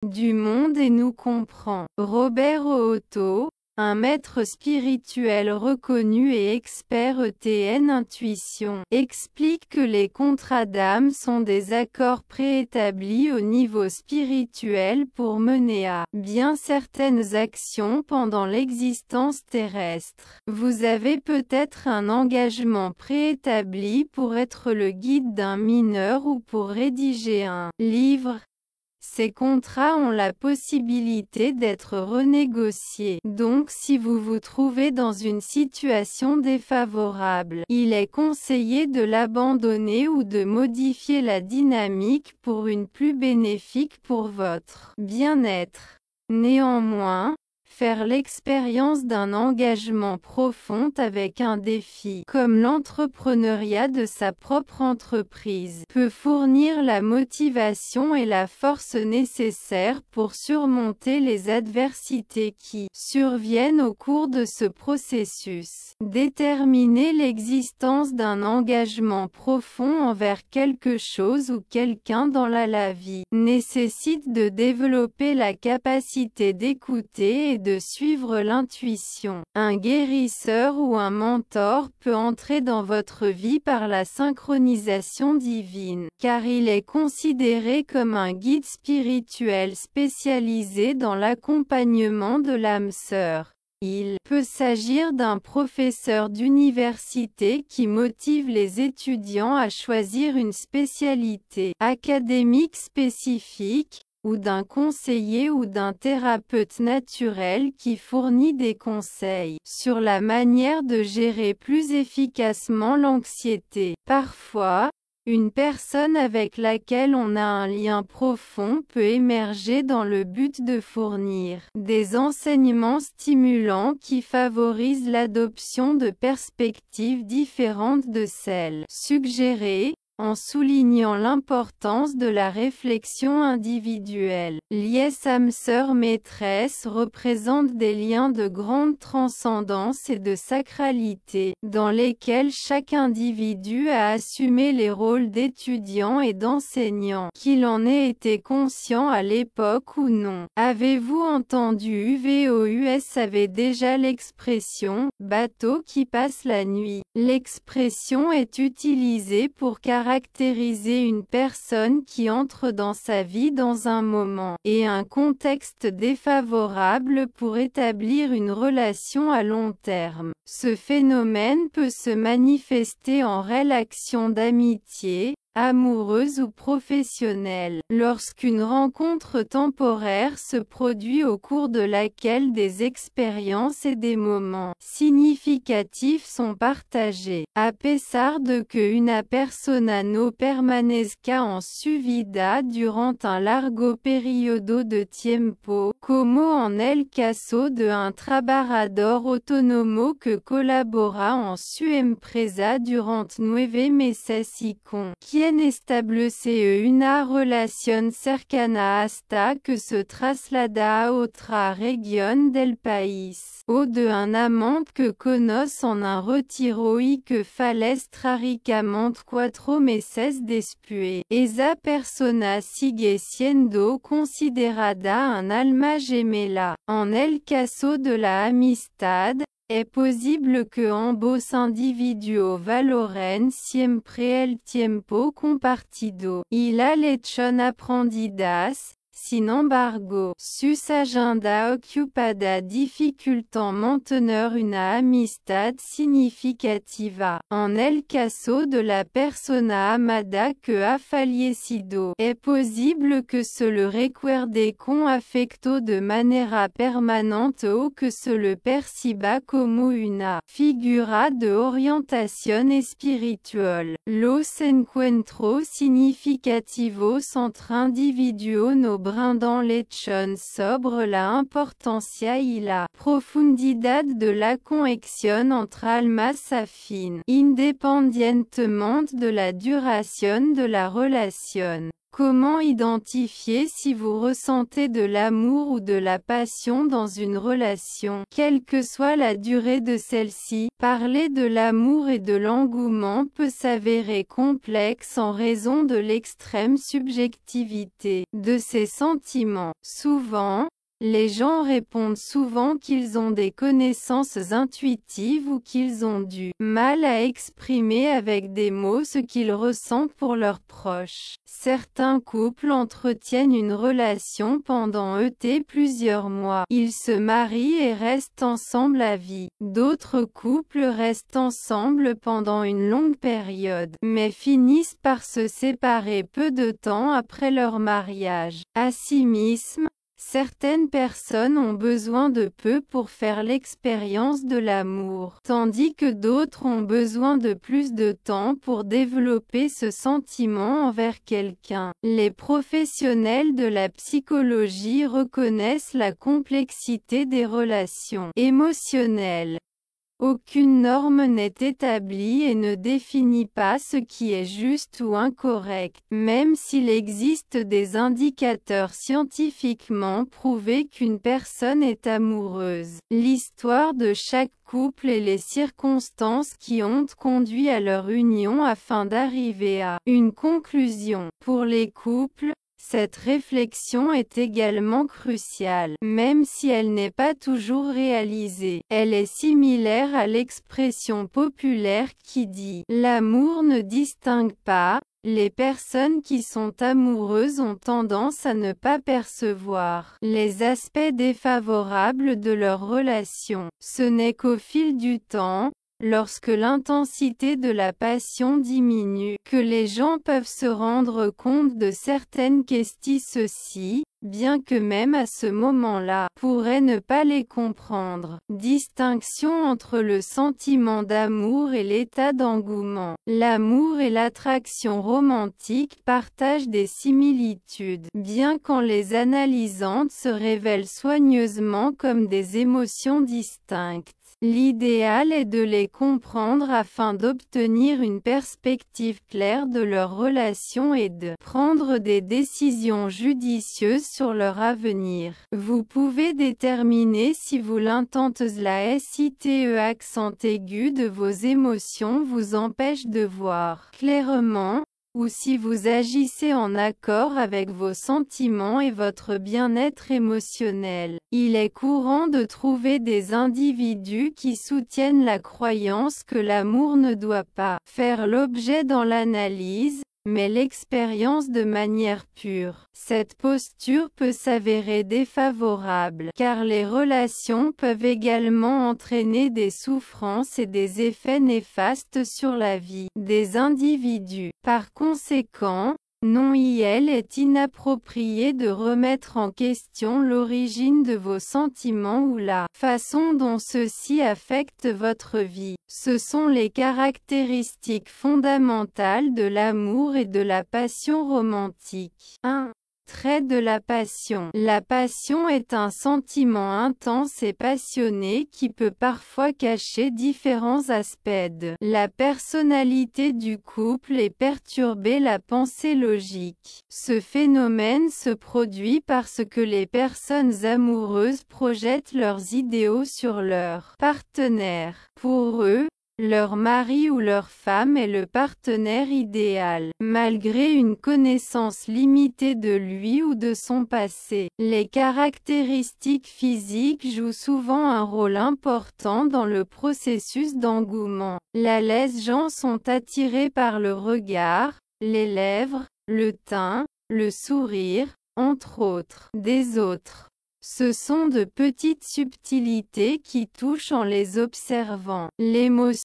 du monde et nous comprend. Robert Otto, un maître spirituel reconnu et expert ETN Intuition, explique que les contrats d'âme sont des accords préétablis au niveau spirituel pour mener à bien certaines actions pendant l'existence terrestre. Vous avez peut-être un engagement préétabli pour être le guide d'un mineur ou pour rédiger un livre. Ces contrats ont la possibilité d'être renégociés. Donc si vous vous trouvez dans une situation défavorable, il est conseillé de l'abandonner ou de modifier la dynamique pour une plus bénéfique pour votre bien-être. Néanmoins, faire l'expérience d'un engagement profond avec un défi, comme l'entrepreneuriat de sa propre entreprise, peut fournir la motivation et la force nécessaires pour surmonter les adversités qui surviennent au cours de ce processus. Déterminer l'existence d'un engagement profond envers quelque chose ou quelqu'un dans la vie nécessite de développer la capacité d'écouter et de suivre l'intuition. Un guérisseur ou un mentor peut entrer dans votre vie par la synchronisation divine, car il est considéré comme un guide spirituel spécialisé dans l'accompagnement de l'âme sœur. Il peut s'agir d'un professeur d'université qui motive les étudiants à choisir une spécialité académique spécifique, ou d'un conseiller ou d'un thérapeute naturel qui fournit des conseils sur la manière de gérer plus efficacement l'anxiété. Parfois, une personne avec laquelle on a un lien profond peut émerger dans le but de fournir des enseignements stimulants qui favorisent l'adoption de perspectives différentes de celles suggérées, en soulignant l'importance de la réflexion individuelle. Lies âme-sœur maîtresse représentent des liens de grande transcendance et de sacralité, dans lesquels chaque individu a assumé les rôles d'étudiant et d'enseignant, qu'il en ait été conscient à l'époque ou non. Avez-vous entendu UVOUS avait déjà l'expression « bateau qui passe la nuit ». L'expression est utilisée pour caractériser une personne qui entre dans sa vie dans un moment et un contexte défavorable pour établir une relation à long terme. Ce phénomène peut se manifester en relation d'amitié, amoureuse ou professionnelle, lorsqu'une rencontre temporaire se produit au cours de laquelle des expériences et des moments significatifs sont partagés. A pesar de que una persona no permanezca en su vida durante un largo periodo de tiempo, como en el caso de un trabajador autónomo que colabora en su empresa durante 9 meses y con quien establece una relación cercana hasta que se traslada a otra región del país, o de un amante que conoce en un retiro y que fallecen 4 meses después. Esa persona sigue siendo considerada un alma gemela. En el caso de la amistad, es posible que ambos individuos valoren siempre el tiempo compartido y la lección aprendidas. Sin embargo, sus agenda ocupada dificultan mantener una amistad significativa. En el caso de la persona amada que ha fallecido, es posible que se le recuerde con afecto de manera permanente o que se le perciba como una figura de orientación espiritual. Los encuentros significativos entre individuos no brindan lección sobre la importancia y la profundidad de la conexión entre almas afines, independientemente de la duración de la relación. Comment identifier si vous ressentez de l'amour ou de la passion dans une relation, quelle que soit la durée de celle-ci? Parler de l'amour et de l'engouement peut s'avérer complexe en raison de l'extrême subjectivité de ces sentiments. Souvent, les gens répondent souvent qu'ils ont des connaissances intuitives ou qu'ils ont du mal à exprimer avec des mots ce qu'ils ressentent pour leurs proches. Certains couples entretiennent une relation pendant plusieurs mois. Ils se marient et restent ensemble à vie. D'autres couples restent ensemble pendant une longue période, mais finissent par se séparer peu de temps après leur mariage. Assimisme. Certaines personnes ont besoin de peu pour faire l'expérience de l'amour, tandis que d'autres ont besoin de plus de temps pour développer ce sentiment envers quelqu'un. Les professionnels de la psychologie reconnaissent la complexité des relations émotionnelles. Aucune norme n'est établie et ne définit pas ce qui est juste ou incorrect, même s'il existe des indicateurs scientifiquement prouvés qu'une personne est amoureuse. L'histoire de chaque couple et les circonstances qui ont conduit à leur union afin d'arriver à une conclusion. Pour les couples, cette réflexion est également cruciale, même si elle n'est pas toujours réalisée. Elle est similaire à l'expression populaire qui dit « L'amour ne distingue pas ». Les personnes qui sont amoureuses ont tendance à ne pas percevoir les aspects défavorables de leur relation. Ce n'est qu'au fil du temps, lorsque l'intensité de la passion diminue, que les gens peuvent se rendre compte de certaines questions. Ceci, bien que même à ce moment-là, pourraient ne pas les comprendre. Distinction entre le sentiment d'amour et l'état d'engouement. L'amour et l'attraction romantique partagent des similitudes, bien qu'en les analysant se révèlent soigneusement comme des émotions distinctes. L'idéal est de les comprendre afin d'obtenir une perspective claire de leur relation et de prendre des décisions judicieuses sur leur avenir. Vous pouvez déterminer si vous l'intenteuse la SITE accent aigu de vos émotions vous empêche de voir clairement, ou si vous agissez en accord avec vos sentiments et votre bien-être émotionnel. Il est courant de trouver des individus qui soutiennent la croyance que l'amour ne doit pas faire l'objet dans l'analyse, mais l'expérience de manière pure. Cette posture peut s'avérer défavorable, car les relations peuvent également entraîner des souffrances et des effets néfastes sur la vie des individus. Par conséquent, il est inapproprié de remettre en question l'origine de vos sentiments ou la façon dont ceux-ci affectent votre vie. Ce sont les caractéristiques fondamentales de l'amour et de la passion romantique. 1. Trait de la passion. La passion est un sentiment intense et passionné qui peut parfois cacher différents aspects de la personnalité du couple et perturber la pensée logique. Ce phénomène se produit parce que les personnes amoureuses projettent leurs idéaux sur leur partenaire. Pour eux, leur mari ou leur femme est le partenaire idéal, malgré une connaissance limitée de lui ou de son passé. Les caractéristiques physiques jouent souvent un rôle important dans le processus d'engouement. Les gens sont attirés par le regard, les lèvres, le teint, le sourire, entre autres, des autres. Ce sont de petites subtilités qui touchent en les observant. L'émotion